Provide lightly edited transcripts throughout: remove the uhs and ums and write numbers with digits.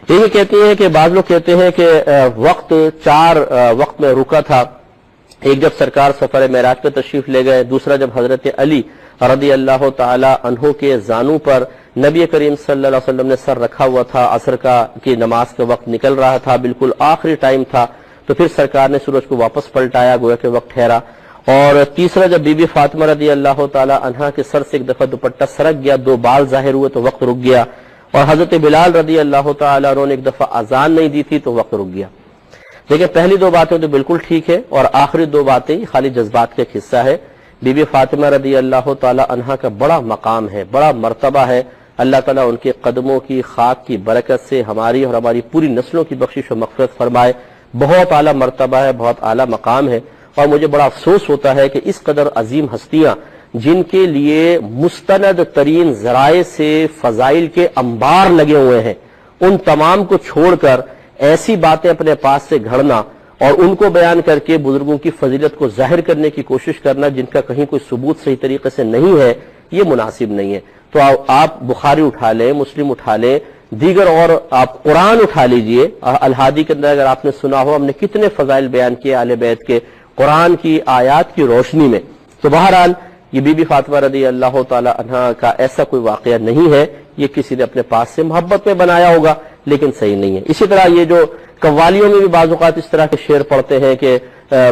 یہ کہتے ہیں کہ بعض لوگ کہتے ہیں کہ وقت 4 وقت میں رکا تھا. ایک جب سرکار سفر معراج پہ تشریف لے گئے، دوسرا جب حضرت علی رضی اللہ تعالی عنہ کے زانوں پر نبی کریم صلی اللہ علیہ وسلم نے سر رکھا ہوا تھا، عصر کی نماز کا وقت نکل رہا تھا، بالکل آخری ٹائم تھا، تو پھر سرکار نے سورج کو واپس پلٹایا، گویا کہ وقت ٹھہرا. اور تیسرا جب بی بی فاطمہ رضی اللہ تعالی عنہا کے سر سے ایک دفعہ دوپٹہ سرک گیا، 2 بال ظاہر ہوئے تو وقت رک گیا. اور حضرت بلال رضی اللہ تعالی عنہ نے ایک دفعہ اذان نہیں دی تھی تو وقت رک گیا. لیکن پہلی 2 باتیں تو بالکل ٹھیک ہے، اور آخری 2 باتیں خالی جذبات کا ایک حصہ ہے. بی بی فاطمہ رضی اللہ تعالی عنہا کا بڑا مقام ہے، بڑا مرتبہ ہے. اللہ تعالیٰ ان کے قدموں کی خاک کی برکت سے ہماری اور ہماری پوری نسلوں کی بخشش و مغفرت فرمائے. بہت اعلیٰ مرتبہ ہے، بہت اعلیٰ مقام ہے. اور مجھے بڑا افسوس ہوتا ہے کہ اس قدر عظیم ہستیاں جن کے لیے مستند ترین ذرائع سے فضائل کے انبار لگے ہوئے ہیں، ان تمام کو چھوڑ کر ایسی باتیں اپنے پاس سے گھڑنا اور ان کو بیان کر کے بزرگوں کی فضیلت کو ظاہر کرنے کی کوشش کرنا جن کا کہیں کوئی ثبوت صحیح طریقے سے نہیں ہے، یہ مناسب نہیں ہے. تو آپ بخاری اٹھا لیں، مسلم اٹھا لیں، دیگر اور آپ قرآن اٹھا لیجئے. الہادی کے اندر اگر آپ نے سنا ہو، ہم نے کتنے فضائل بیان کیے اہل بیت کے قرآن کی آیات کی روشنی میں. تو بہرحال یہ بی بی فاطمہ رضی اللہ تعالی عنہا کا ایسا کوئی واقعہ نہیں ہے، یہ کسی نے اپنے پاس سے محبت میں بنایا ہوگا لیکن صحیح نہیں ہے. اسی طرح یہ جو قوالیوں میں بھی بعض اوقات اس طرح کے شعر پڑھتے ہیں کہ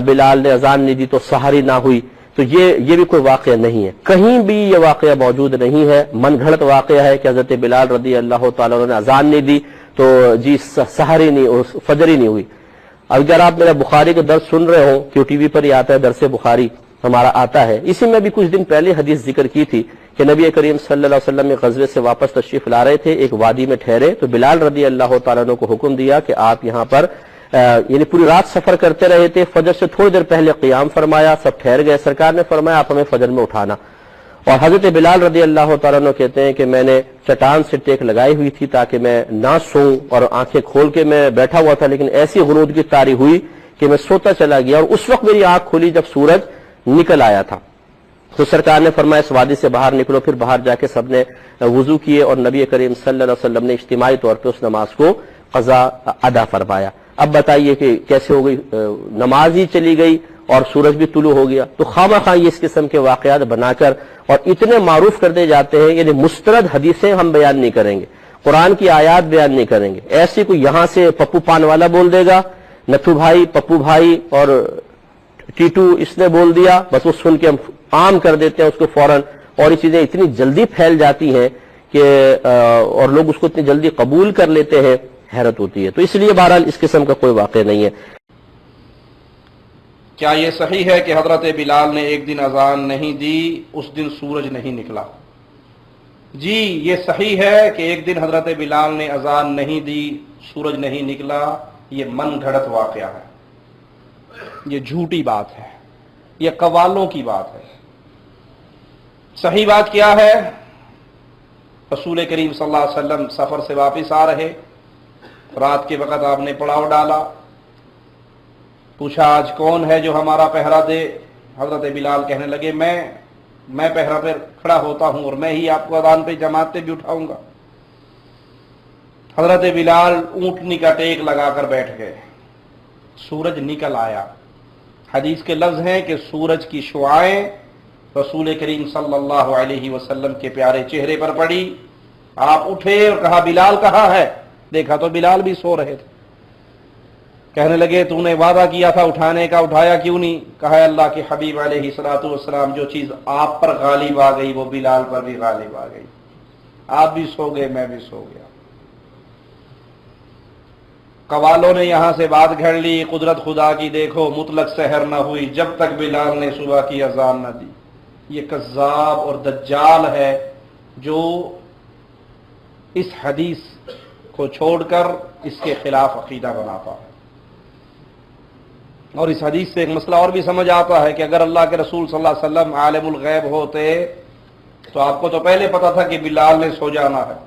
بلال نے اذان نہیں دی تو سحری نہ ہوئی، تو یہ بھی کوئی واقعہ نہیں ہے، کہیں بھی یہ واقعہ موجود نہیں ہے. من گھڑت واقعہ ہے کہ حضرت بلال رضی اللہ تعالیٰ عنہ نے اذان نہیں دی تو جی سحری نہیں، فجر ہی نہیں ہوئی. اگر آپ میرا بخاری کا درس سن رہے ہوں، کیوں ٹی وی پر ہی آتا ہے، درس بخاری ہمارا آتا ہے، اسی میں بھی کچھ دن پہلے حدیث ذکر کی تھی کہ نبی کریم صلی اللہ علیہ وسلم غزوے سے واپس تشریف لا رہے تھے، ایک وادی میں ٹھہرے تو بلال رضی اللہ تعالیٰ عنہ کو حکم دیا کہ آپ یہاں پر یعنی پوری رات سفر کرتے رہے تھے، فجر سے تھوڑی دیر پہلے قیام فرمایا، سب ٹھہر گئے. سرکار نے فرمایا آپ ہمیں فجر میں اٹھانا. اور حضرت بلال رضی اللہ تعالیٰ عنہ کہتے ہیں کہ میں نے چٹان سے ٹیک لگائی ہوئی تھی تاکہ میں نہ سوؤں، اور آنکھیں کھول کے میں بیٹھا ہوا تھا، لیکن ایسی غنود کی طاری ہوئی کہ میں سوتا چلا گیا، اور اس وقت میری آنکھ کھلی جب سورج نکل آیا تھا. تو سرکار نے فرمایا اس وادی سے باہر نکلو. پھر باہر جا کے سب نے وضو کیے اور نبی کریم صلی اللہ علیہ وسلم نے اجتماعی طور پہ اس نماز کو قضا ادا فرمایا. اب بتائیے کہ کیسے ہو گئی، نماز ہی چلی گئی اور سورج بھی طلوع ہو گیا. تو خواہ خواہ اس قسم کے واقعات بنا کر اور اتنے معروف کر دے جاتے ہیں، یعنی مستند حدیثیں ہم بیان نہیں کریں گے، قرآن کی آیات بیان نہیں کریں گے. ایسی کوئی یہاں سے پپو پان والا بول دے گا، نتھو بھائی، پپو بھائی اور ٹیٹو اس نے بول دیا، بس وہ سن کے ہم عام کر دیتے ہیں اس کو فوراً، اور یہ چیزیں اتنی جلدی پھیل جاتی ہیں کہ اور لوگ اس کو اتنی جلدی قبول کر لیتے ہیں، حیرت ہوتی ہے. تو اس لیے بہرحال اس قسم کا کوئی واقعہ نہیں ہے. کیا یہ صحیح ہے کہ حضرت بلال نے ایک دن اذان نہیں دی، اس دن سورج نہیں نکلا؟ جی یہ صحیح ہے کہ ایک دن حضرت بلال نے اذان نہیں دی، سورج نہیں نکلا. یہ من گھڑت واقعہ ہے، یہ جھوٹی بات ہے، یہ قوالوں کی بات ہے. صحیح بات کیا ہے؟ رسول کریم صلی اللہ علیہ وسلم سفر سے واپس آ رہے، رات کے وقت آپ نے پڑاؤ ڈالا، پوچھا آج کون ہے جو ہمارا پہرا دے؟ حضرت بلال کہنے لگے میں پہرا پہ کھڑا ہوتا ہوں اور میں ہی آپ کو اذان پہ جماعت پہ بھی اٹھاؤں گا. حضرت بلال اونٹنی کا ٹیک لگا کر بیٹھ گئے، سورج نکل آیا. حدیث کے لفظ ہیں کہ سورج کی شعاعیں رسول کریم صلی اللہ علیہ وسلم کے پیارے چہرے پر پڑی. آپ اٹھے اور کہا بلال کہاں ہے؟ دیکھا تو بلال بھی سو رہے تھے. کہنے لگے تو نے وعدہ کیا تھا اٹھانے کا، اٹھایا کیوں نہیں؟ کہا اللہ کے حبیب علیہ الصلوۃ والسلام جو چیز آپ پر غالب آ گئی وہ بلال پر بھی غالب آ گئی. آپ بھی سو گئے، میں بھی سو گیا. قوالوں نے یہاں سے بات گھڑ لی، قدرت خدا کی دیکھو، مطلق سحر نہ ہوئی جب تک بلال نے صبح کی اذان نہ دی. یہ کذاب اور دجال ہے جو اس حدیث کو چھوڑ کر اس کے خلاف عقیدہ بناتا ہے. اور اس حدیث سے ایک مسئلہ اور بھی سمجھ آتا ہے کہ اگر اللہ کے رسول صلی اللہ علیہ وسلم عالم الغیب ہوتے تو آپ کو تو پہلے پتا تھا کہ بلال نے سو جانا ہے،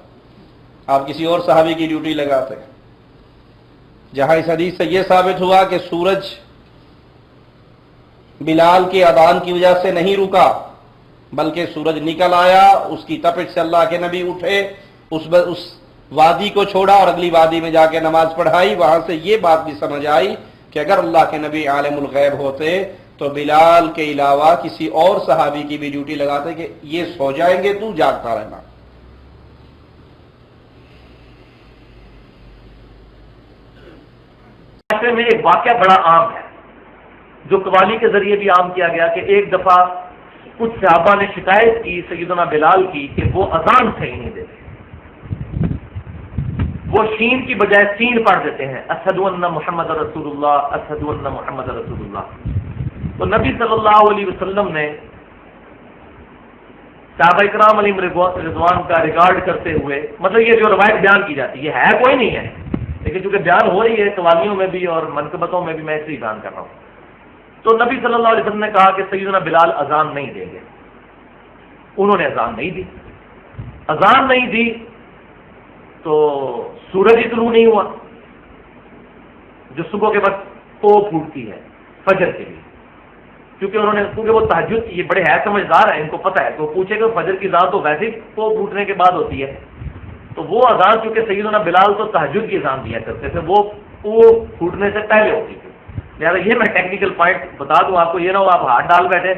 آپ کسی اور صحابی کی ڈیوٹی لگاتے. جہاں اس حدیث سے یہ ثابت ہوا کہ سورج بلال کے اذان کی وجہ سے نہیں رکا بلکہ سورج نکل آیا، اس کی تپش سے اللہ کے نبی اٹھے، اس وادی کو چھوڑا اور اگلی وادی میں جا کے نماز پڑھائی. وہاں سے یہ بات بھی سمجھ آئی کہ اگر اللہ کے نبی عالم الغیب ہوتے تو بلال کے علاوہ کسی اور صحابی کی بھی ڈیوٹی لگاتے کہ یہ سو جائیں گے، تو جاگتا رہنا. میں ایک واقعہ بڑا عام ہے جو قوالی کے ذریعے بھی عام کیا گیا کہ ایک دفعہ کچھ صحابہ نے شکایت کی سیدنا بلال کی کہ وہ اذان صحیح نہیں دیتے، وہ شین کی بجائے سین پڑھ دیتے ہیں، اشہد ان محمد رسول اللہ، اشہد ان محمد رسول اللہ. تو نبی صلی اللہ علیہ وسلم نے صحابہ کرام علیہ رضوان کا ریکارڈ کرتے ہوئے، مطلب یہ جو روایت بیان کی جاتی ہے کوئی نہیں ہے، لیکن چونکہ بیان ہو رہی ہے قوالیوں میں بھی اور منقبتوں میں بھی، میں اس لیے بیان کر رہا ہوں. تو نبی صلی اللہ علیہ وسلم نے کہا کہ سیدنا بلال اذان نہیں دیں گے. انہوں نے اذان نہیں دی. اذان نہیں دی تو سورج ہی طلوع نہیں ہوا جو صبح کے وقت پو پھوٹتی ہے فجر کے لیے. کیونکہ وہ تہجد، یہ بڑے ہے سمجھدار ہیں، ان کو پتہ ہے کہ وہ پوچھے کہ فجر کی اذان تو ویسے ہی پو پھوٹنے کے بعد ہوتی ہے. تو وہ اذان چونکہ سیدنا بلال تو تہجد کی اذان دیا کرتے تھے، وہ پھوٹنے سے پہلے ہوتی تھی. لہٰذا یہ میں ٹیکنیکل پوائنٹ بتا دوں آپ کو، یہ نہ ہو آپ ہاتھ ڈال بیٹھے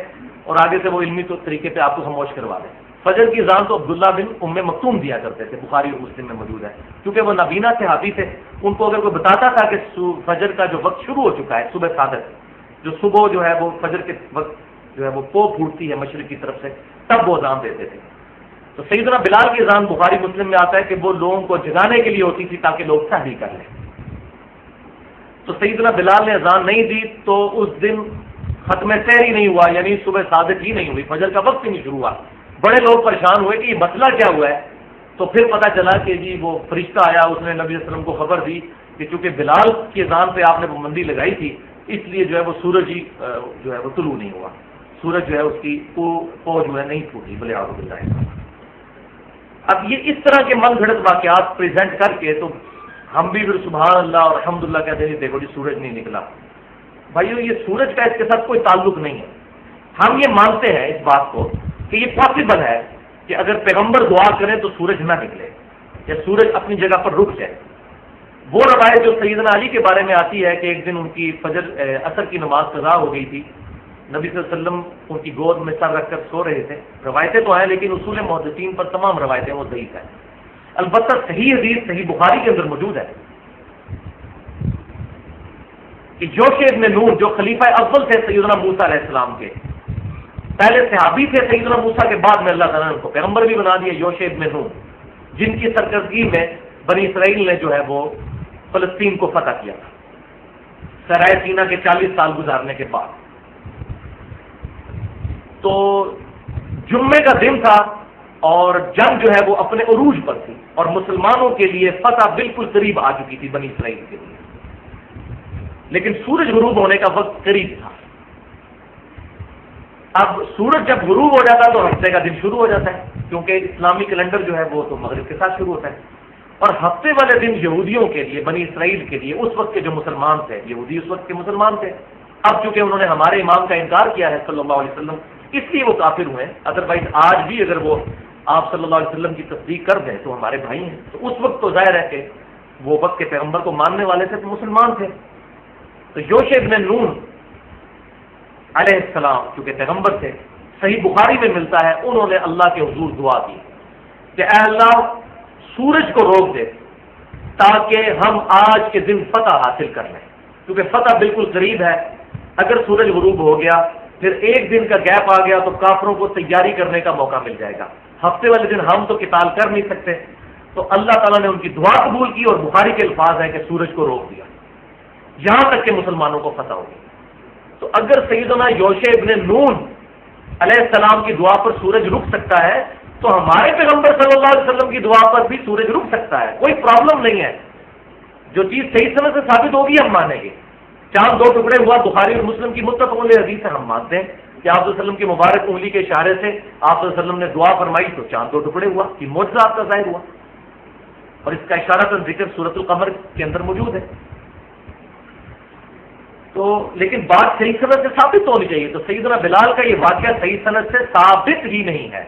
اور آگے سے وہ علمی طریقے پہ آپ کو خاموش کروا دیں. فجر کی اذان تو عبداللہ بن ام مکتوم دیا کرتے تھے، بخاری اور مسلم میں موجود ہے. کیونکہ وہ نابینا صحابی تھے، ان کو اگر کوئی بتاتا تھا کہ فجر کا جو وقت شروع ہو چکا ہے، صبح صادق جو صبح جو ہے وہ فجر کے وقت جو ہے وہ پو پھوٹتی ہے مشرق کی طرف سے، تب وہ اذان دیتے تھے. تو سیدنا بلال کی اذان بخاری مسلم میں آتا ہے کہ وہ لوگوں کو جگانے کے لیے ہوتی تھی تاکہ لوگ سحری کر لیں. تو سیدنا بلال نے اذان نہیں دی تو اس دن ختم سحری نہیں ہوا، یعنی صبح صادق ہی نہیں ہوئی، فجر کا وقت ہی نہیں شروع ہوا. بڑے لوگ پریشان ہوئے کہ یہ مسئلہ کیا ہوا ہے. تو پھر پتہ چلا کہ جی وہ فرشتہ آیا، اس نے نبی صلی اللہ علیہ وسلم کو خبر دی کہ چونکہ بلال کی اذان پہ آپ نے پابندی لگائی تھی، اس لیے جو ہے وہ سورج ہی جو ہے وہ طلوع نہیں ہوا، سورج جو ہے اس کی پو جو ہے نہیں پھوٹی، بلے اعوذ باللہ. اب یہ اس طرح کے من گھڑت واقعات پریزنٹ کر کے تو ہم بھی پھر سبحان اللہ اور الحمدللہ کہتے ہیں دیکھو جی سورج نہیں نکلا. بھائیو یہ سورج کا اس کے ساتھ کوئی تعلق نہیں ہے. ہم یہ مانتے ہیں اس بات کو کہ یہ پاسبل ہے کہ اگر پیغمبر دعا کریں تو سورج نہ نکلے یا سورج اپنی جگہ پر رک جائے. وہ روایت جو سیدنا علی کے بارے میں آتی ہے کہ ایک دن ان کی عصر کی نماز قضا ہو گئی تھی، نبی صلی اللہ علیہ وسلم ان کی گود میں سر رکھ کر سو رہے تھے. روایتیں تو ہیں لیکن اصول محدثین پر تمام روایتیں وہ ضعیف ہیں. البتہ صحیح حدیث صحیح بخاری کے اندر موجود ہے کہ یوشع ابن نون جو خلیفہ اول تھے سیدنا موسیٰ علیہ السلام کے، پہلے صحابی تھے سیدنا موسیٰ کے بعد میں اللہ تعالیٰ نے ان کو پیغمبر بھی بنا دیا، یوشع ابن نون جن کی سرکردگی میں بنی اسرائیل نے جو ہے وہ فلسطین کو فتح کیا تھا سرائے سینا کے 40 سال گزارنے کے بعد. تو جمعے کا دن تھا اور جنگ جو ہے وہ اپنے عروج پر تھی اور مسلمانوں کے لیے فتح بالکل قریب آ چکی تھی بنی اسرائیل کے لیے، لیکن سورج غروب ہونے کا وقت قریب تھا. اب سورج جب غروب ہو جاتا تو ہفتے کا دن شروع ہو جاتا ہے، کیونکہ اسلامی کیلنڈر جو ہے وہ تو مغرب کے ساتھ شروع ہوتا ہے. اور ہفتے والے دن یہودیوں کے لیے، بنی اسرائیل کے لیے، اس وقت کے جو مسلمان تھے، یہودی اس وقت کے مسلمان تھے، اب چونکہ انہوں نے ہمارے امام کا انکار کیا ہے صلی اللہ علیہ وسلم، اس لیے وہ کافر ہوئے. ادروائز آج بھی اگر وہ آپ صلی اللہ علیہ وسلم کی تصدیق کر دیں تو ہمارے بھائی ہیں. تو اس وقت تو ظاہر ہے کہ وہ وقت کے پیغمبر کو ماننے والے تھے تو مسلمان تھے. تو یوشع ابن نون علیہ السلام چونکہ پیغمبر تھے، صحیح بخاری میں ملتا ہے انہوں نے اللہ کے حضور دعا کی کہ اے اللہ سورج کو روک دے تاکہ ہم آج کے دن فتح حاصل کر لیں، کیونکہ فتح بالکل قریب ہے. اگر سورج غروب ہو گیا پھر ایک دن کا گیپ آ گیا تو کافروں کو تیاری کرنے کا موقع مل جائے گا. ہفتے والے دن ہم تو قتال کر نہیں سکتے. تو اللہ تعالیٰ نے ان کی دعا قبول کی اور بخاری کے الفاظ ہیں کہ سورج کو روک دیا یہاں تک کہ مسلمانوں کو فتح ہوگی. تو اگر سیدنا یوشع ابن نون علیہ السلام کی دعا پر سورج رک سکتا ہے تو ہمارے پیغمبر صلی اللہ علیہ وسلم کی دعا پر بھی سورج رک سکتا ہے، کوئی پرابلم نہیں ہے. جو چیز صحیح سمجھ سے ثابت ہوگی ہم مانیں گے. چاند 2 ٹکڑے ہوا، بخاری اور مسلم کی متفق علیہ حدیث ہے، ہم مانتے ہیں کہ آپ صلی اللہ علیہ وسلم کی مبارک انگلی کے اشارے سے آپ صلی اللہ علیہ وسلم نے دعا فرمائی تو چاند 2 ٹکڑے ہوا، یہ معجزہ آپ کا ظاہر ہوا. اور اس کا اشارہ کا ذکر سورۃ القمر کے اندر موجود ہے. تو لیکن بات صحیح سند سے ثابت ہونی چاہیے. تو سیدنا بلال کا یہ واقعہ صحیح سند سے ثابت ہی نہیں ہے.